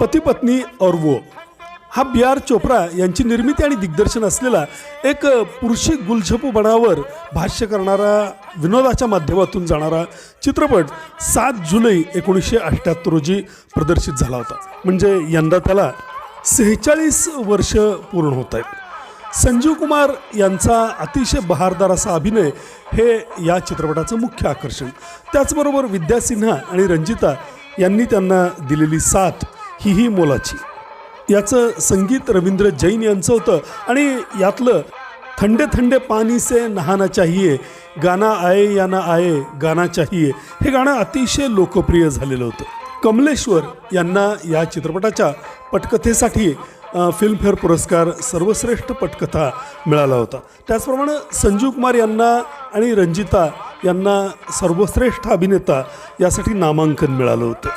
पति पत्नी और वो हा बी.आर. चोप्रा यांची निर्मिती आणि दिग्दर्शन असलेला एक पुरुषी गुलछपूपणावर भाष्य करणारा विनोदाच्या माध्यमातून जाणारा चित्रपट 7 जुलै 1978 रोजी प्रदर्शित झाला होता. म्हणजे यंदा त्याला 46 वर्ष पूर्ण होत आहेत. संजीव कुमार यांचा अतिशय बहारदार असा अभिनय हे या चित्रपटाचं मुख्य आकर्षण. त्याचबरोबर विद्या सिन्हा आणि रंजिता यांनी त्यांना दिलेली साथ ही मोलाची. याचं संगीत रवींद्र जैन यांचं होतं आणि यातलं ठंडे ठंडे पानी से नहाना चाहिए, गाना आए या ना आए गाना चाहिए हे गाणं अतिशय लोकप्रिय झालेलं होतं. कमलेश्वर यांना या चित्रपटाच्या पटकथेसाठी फिल्मफेअर पुरस्कार सर्वश्रेष्ठ पटकथा मिळाला होता. त्याचप्रमाणे संजीव कुमार यांना आणि रंजिता यांना सर्वश्रेष्ठ अभिनेता यासाठी नामांकन मिळालं होतं.